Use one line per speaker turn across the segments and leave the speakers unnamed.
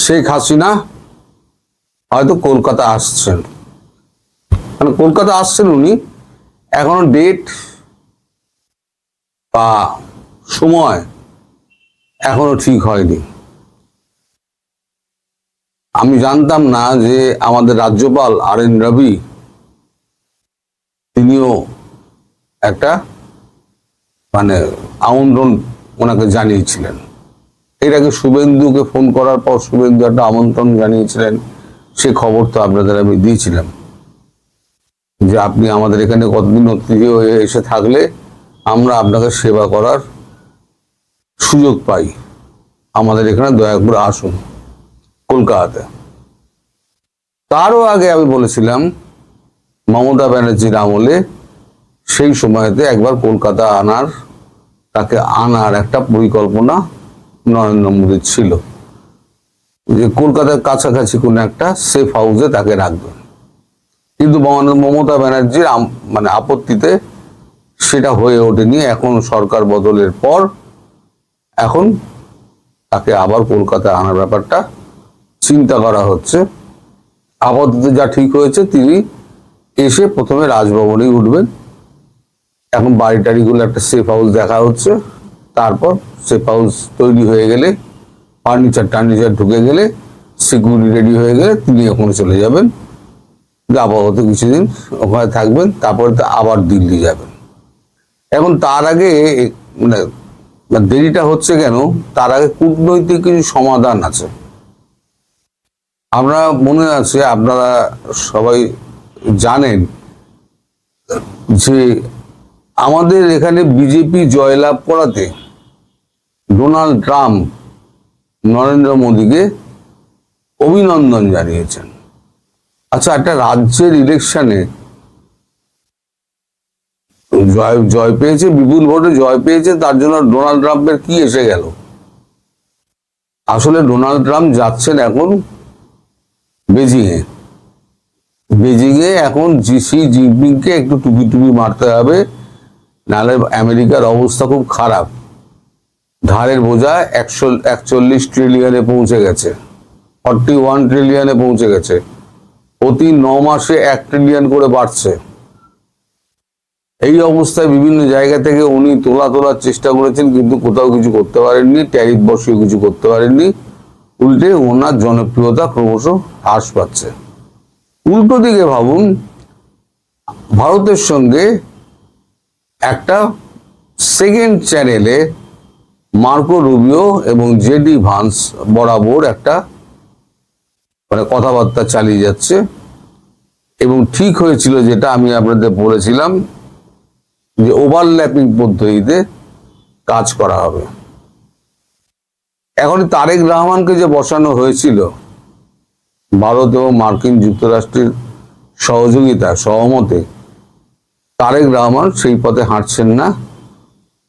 শেখ হাসিনা হয়তো কলকাতা আসছেন, মানে কলকাতা আসছেন উনি, এখনো ডেট বা সময় এখনো ঠিক হয়নি। আমি জানতাম না যে আমাদের রাজ্যপাল RN রবি তিনিও একটা মানে আমন্ত্রণ ওনাকে জানিয়েছিলেন। এর আগে শুভেন্দুকে ফোন করার পর শুভেন্দু একটা আমন্ত্রণ জানিয়েছিলেন, সে খবর তো আপনাদের আমি দিয়েছিলাম যে আপনি আমাদের এখানে কতদিন অতিথি হয়ে এসে থাকলে আমরা আপনাকে সেবা করার সুযোগ পাই, আমাদের এখানে দয়া করে আসুন কলকাতাতে। তারও আগে আমি বলেছিলাম মমতা ব্যানার্জির আমলে সেই সময়তে একবার কলকাতা তাকে আনার একটা পরিকল্পনা নরেন্দ্র মোদীর ছিল, যে কলকাতার কাছাকাছি কোনো একটা সেফ হাউসে তাকে রাখবেন। কিন্তু মমতা ব্যানার্জির মানে আপত্তিতে সেটা হয়ে ওঠেনি। এখন সরকার বদলের পর এখন তাকে আবার কলকাতায় আনার ব্যাপারটা চিন্তা করা হচ্ছে। আপাতত যা ঠিক হয়েছে, তিনি এসে প্রথমে রাজভবনেই উঠবেন। এখন বাড়ি টাড়িগুলো একটা সেফ হাউস দেখা হচ্ছে, তারপর সেফ হাউস তৈরি হয়ে গেলে, ফার্নিচার ঢুকে গেলে, সিকিউরিটি রেডি হয়ে গেলে তিনি ওখানে চলে যাবেন, আপাতত কিছুদিন ওখানে থাকবেন, তারপরে আবার দিল্লি যাবেন। এখন তার আগে মানে দেরিটা হচ্ছে কেন, তার আগে কূটনৈতিক কিছু সমাধান আছে। আমরা মনে আছে, আপনারা সবাই জানেন যে আমাদের এখানে বিজেপি জয়লাভ করাতে ডোনাল্ড ট্রাম্প নরেন্দ্র মোদীকে অভিনন্দন জানিয়েছেন। আচ্ছা, একটা রাজ্যের ইলেকশনে জয় পেয়েছে, বিপুল ভোটে জয় পেয়েছে, তার জন্য ডোনাল্ড ট্রাম্পের কি এসে গেল? আসলে ডোনাল্ড ট্রাম্প যাচ্ছেন এখন বেজিংয়ে এখন শি জিনপিংকে একটু টুপি মারতে হবে, নাহলে আমেরিকার অবস্থা খুব খারাপ। ধারের বোঝা 141 ট্রিলিয়নে পৌঁছে গেছে, 41 ট্রিলিয়নে পৌঁছে গেছে। প্রতি 9 মাসে 1 ট্রিলিয়ন করে বাড়ছে। এই অবস্থায় বিভিন্ন জায়গা থেকে উনি তোলার চেষ্টা করেছেন, কিন্তু কোথাও কিছু করতে পারেননি, ট্যারিফ বসিয়ে কিছু করতে পারেননি। উল্টে ওনার জনপ্রিয়তা ক্রমশ হ্রাস পাচ্ছে। উল্টো দিকে ভাবুন, ভারতের সঙ্গে একটা সেকেন্ড চ্যানেলে মার্কো রুবিও এবং জেডি ভান্স বরাবর একটা মানে কথাবার্তা চালিয়ে যাচ্ছে, এবং ঠিক হয়েছিল যেটা আমি আপনাদের বলেছিলাম যে ওভারল্যাপিং পদ্ধতিতে কাজ করা হবে। এখন তারেক রহমানকে যে বসানো হয়েছিল ভারত এবং মার্কিন যুক্তরাষ্ট্রের সহমতে, তারেক রহমান সেই পথে হাঁটছেন না।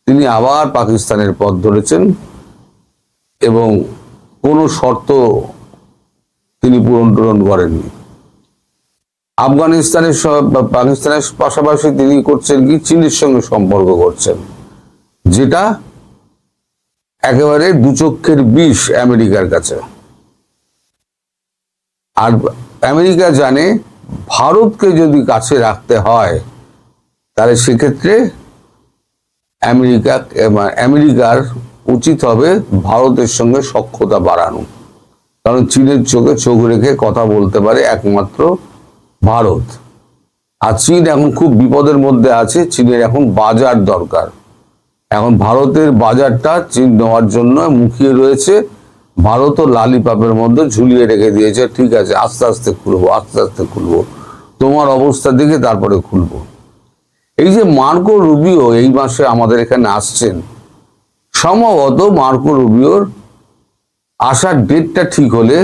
তিনি আবার পাকিস্তানের পথ ধরেছেন এবং কোনো শর্ত তিনি পূরণ করেননি। পাকিস্তানের পাশাপাশি তিনি করছেন কি, চীনের সঙ্গে সম্পর্ক করছেন, যেটা একেবারে দুচক্ষের বিষ আমেরিকার কাছে। আর আমেরিকা জানে ভারতকে যদি কাছে রাখতে হয়, তাহলে সেক্ষেত্রে আমেরিকার উচিত হবে ভারতের সঙ্গে সখ্যতা বাড়ানো। কারণ চীনের চোখে চোখ রেখে কথা বলতে পারে একমাত্র ভারত। আর চীন এখন খুব বিপদের মধ্যে আছে, চীনের এখন বাজার দরকার। এখন ভারতের বাজারটা চীন নেওয়ার জন্য মুখিয়ে রয়েছে। ভারতও লালিপাপের মধ্যে ঝুলিয়ে রেখে দিয়েছে, ঠিক আছে আস্তে আস্তে খুলবো, তোমার অবস্থা দেখে তারপরে খুলবো। এই যে মার্কো রুবিও এই মাসে আমাদের এখানে আসছেন, সম্ভবত মার্কো রুবিওর আসার ডেটটা ঠিক হলে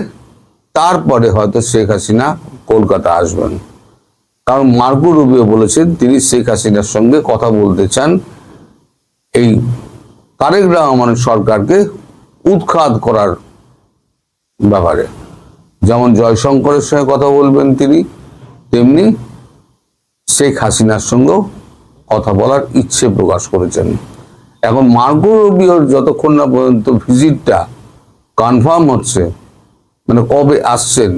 তারপরে হয়তো শেখ হাসিনা কলকাতা আসবেন। কারণ মার্কো রুবিও বলেছেন তিনি শেখ হাসিনার সঙ্গে কথা বলতে চান, এই তারেক রহমানের সরকারকে উৎখাত করার ব্যাপারে। যেমন জয়শঙ্করের সঙ্গে কথা বলবেন তিনি, তেমনি শেখ হাসিনার সঙ্গেও কথা বলার ইচ্ছে প্রকাশ করেছেন। এখন মার্কো রুবিওর যতক্ষণ না পর্যন্ত ভিজিটটা কনফার্ম হচ্ছে, মানে কবে আসছেন,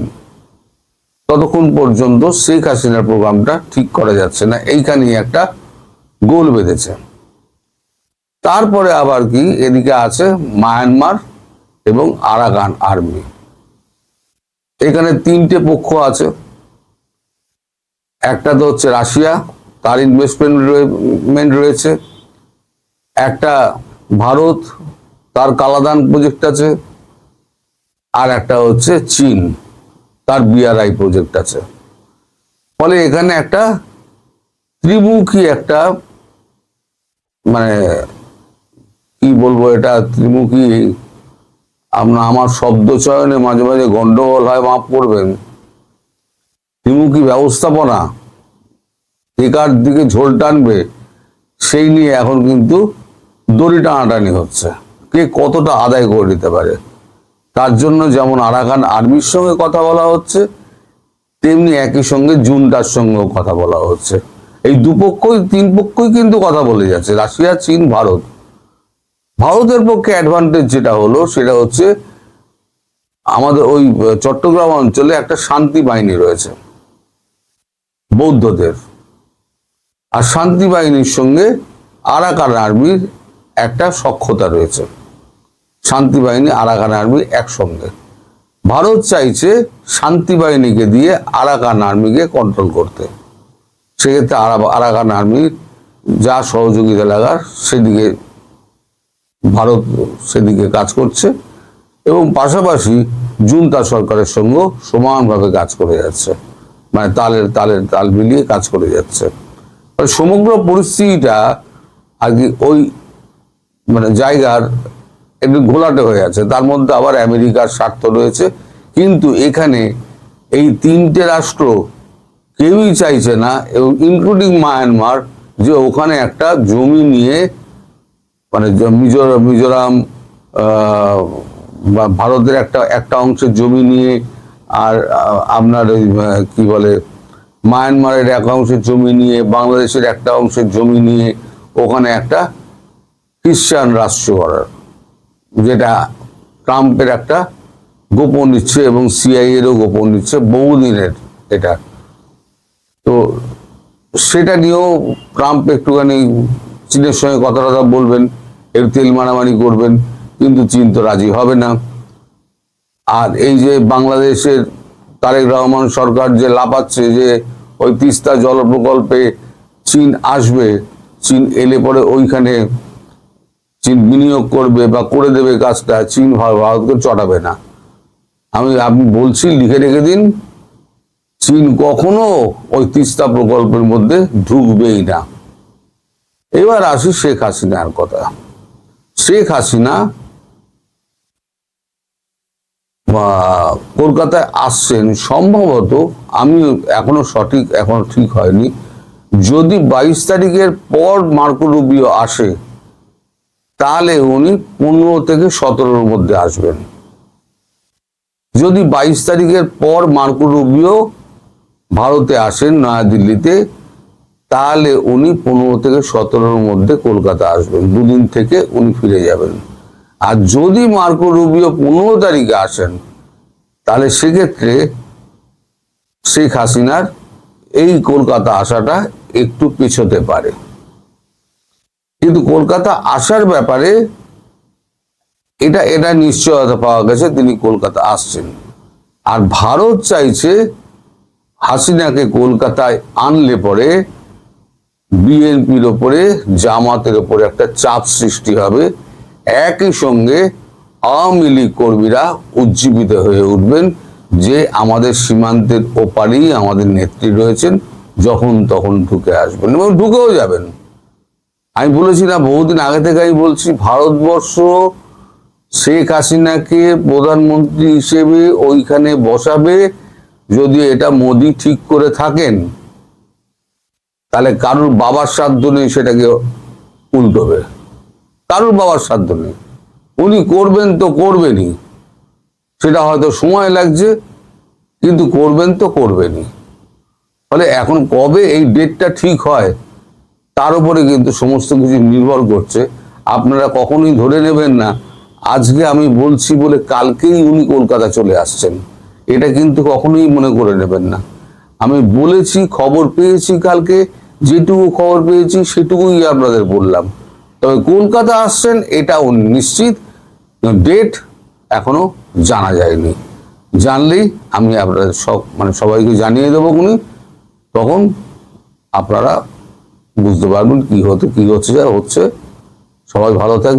ততক্ষণ পর্যন্ত শেখ হাসিনার প্রোগ্রামটা ঠিক করা যাচ্ছে না। এইখানেই একটা গোল বেঁধেছে। তারপরে আবার কি, এদিকে আছে মায়ানমার এবং আরাকান আর্মি। এখানে তিনটে পক্ষ আছে। একটা তো হচ্ছে রাশিয়া, তার ইনভেস্টমেন্ট রয়েছে। একটা ভারত, তার কালাদান প্রজেক্ট আছে। আর একটা হচ্ছে চীন, তার বিআরআই প্রজেক্ট আছে। ফলে এখানে একটা ত্রিমুখী একটা, মানে কি বলবো, এটা ত্রিমুখী, আমার শব্দ চয়নে মাঝে মাঝে গন্ডগোল হয়, মাফ করবেন। ত্রিমুখী ব্যবস্থাপনা একার দিকে ঝোল টানবে, সেই নিয়ে এখন কিন্তু দড়ি টানাটানি হচ্ছে, কে কতটা আদায় করে নিতে পারে। তার জন্য যেমন আরাকান আর্মির সঙ্গে কথা বলা হচ্ছে, তেমনি একই সঙ্গে জুনটার সঙ্গেও কথা বলা হচ্ছে। এই দুপক্ষই, তিন পক্ষই কিন্তু কথা বলে যাচ্ছে, রাশিয়া, চীন, ভারত। ভারতের পক্ষে অ্যাডভান্টেজ যেটা হলো সেটা হচ্ছে আমাদের ওই চট্টগ্রাম অঞ্চলে একটা শান্তি বাহিনী রয়েছে বৌদ্ধদের, আর শান্তি বাহিনীর সঙ্গে আরাকান আর্মির একটা সখ্যতা রয়েছে। শান্তি বাহিনী, আরাকান আর্মি একসঙ্গে। ভারত চাইছে শান্তি বাহিনীকে দিয়ে আরাকান আর্মিকে কন্ট্রোল করতে। সেক্ষেত্রে আরাকান আর্মির যা সহযোগিতা লাগার সেদিকে ভারত সেদিকে কাজ করছে, এবং পাশাপাশি জুনতা সরকারের সঙ্গে সমানভাবে কাজ করে যাচ্ছে, মানে তাল মিলিয়ে কাজ করে যাচ্ছে। সমগ্র পরিস্থিতিটা আগে ওই মানে জায়গার একটু ঘোলাটে হয়ে আছে। তার মধ্যে আবার আমেরিকার স্বার্থ রয়েছে। কিন্তু এখানে এই তিনটে রাষ্ট্র কেউই চাইছে না, এবং ইনক্লুডিং মায়ানমার, যে ওখানে একটা জমি নিয়ে, মানে মিজোরাম বা ভারতের একটা অংশের জমি নিয়ে, আর আপনার ওই কি বলে মায়ানমারের এক অংশের জমি নিয়ে, বাংলাদেশের একটা অংশের জমি নিয়ে ওখানে একটা খ্রিস্টান রাষ্ট্র করার, যেটা ট্রাম্পের একটা গোপন ইচ্ছে এবং সিআইএরও গোপন ইচ্ছে বহুদিনের এটা। তো সেটা নিয়েও ট্রাম্প একটুখানি চীনের সঙ্গে কথা বলবেন, এর তেল মারামারি করবেন, কিন্তু চীন তো রাজি হবে না। আর এই যে বাংলাদেশের তারেক রহমান সরকার যে লাফাচ্ছে যে ওই তিস্তা জল প্রকল্পে চীন আসবে, চীন এলে পরে ওইখানে চীন বিনিয়োগ করবে বা করে দেবে কাজটা, চীন ভারতকে চটাবে না। আমি বলছি, লিখে রেখে দিন, চীন কখনো ওই তিস্তা প্রকল্পের মধ্যে ঢুকবেই না। এবার আসি শেখ হাসিনার কথা। শেখ হাসিনা কলকাতায় আসছেন সম্ভবত, আমি এখনো ঠিক হয়নি, যদি 22 তারিখের পর মার্কো রুবিও আসে, তাহলে উনি 15 থেকে 17-র মধ্যে আসবেন। যদি 22 তারিখের পর মার্কো রুবিও ভারতে আসেন নয়াদিল্লিতে, তাহলে উনি 15 থেকে 17-র মধ্যে কলকাতা আসবেন, দুদিন থেকে উনি ফিরে যাবেন। আর যদি মার্কো রুবিও 15 তারিখে আসেন, তাহলে সেক্ষেত্রে শেখ হাসিনার এই কলকাতা আসাটা একটু পেছোতে পারে। কিন্তু কলকাতা আসার ব্যাপারে এটা নিশ্চয়তা পাওয়া গেছে, তিনি কলকাতা আসছেন। আর ভারত চাইছে হাসিনাকে কলকাতায় আনলে পরে বিএনপির ওপরে, জামাতের ওপরে একটা চাপ সৃষ্টি হবে। একই সঙ্গে আওয়ামী লীগ কর্মীরা উজ্জীবিত হয়ে উঠবেন যে আমাদের সীমান্তের ওপারেই আমাদের নেত্রী রয়েছেন, যখন তখন ঢুকে আসবেন এবং ঢুকেও যাবেন। আমি বলেছি না, বহুদিন আগে থেকে আমি বলছি, ভারতবর্ষ শেখ হাসিনাকে প্রধানমন্ত্রী হিসেবে ওইখানে বসাবে যদি এটা মোদি ঠিক করে থাকেন, তাহলে কারুর বাবার সাধ্য নেই সেটাকে উল্টোবে। কারুর বাবার সাধ্য নেই, উনি করবেন তো করবেনই। সেটা হয়তো সময় লাগছে, কিন্তু করবেন তো করবেনই। ফলে এখন কবে এই ডেটটা ঠিক হয় তার উপরে কিন্তু সমস্ত কিছু নির্ভর করছে। আপনারা কখনোই ধরে নেবেন না আজকে আমি বলছি বলে কালকেই উনি কলকাতা চলে আসছেন, এটা কিন্তু কখনোই মনে করে নেবেন না। আমি বলেছি, খবর পেয়েছি, কালকে যেটুকু খবর পেয়েছি সেটুকুই আপনাদের বললাম। তবে কলকাতা আসছেন এটা নিশ্চিত, ডেট এখনো জানা যায়নি। জানলেই আমি আপনাদের সবাইকে জানিয়ে দেবো উনি, তখন আপনারা বুঝতে পারবেন কি হচ্ছে যা হচ্ছে। সবাই ভালো থাকবে।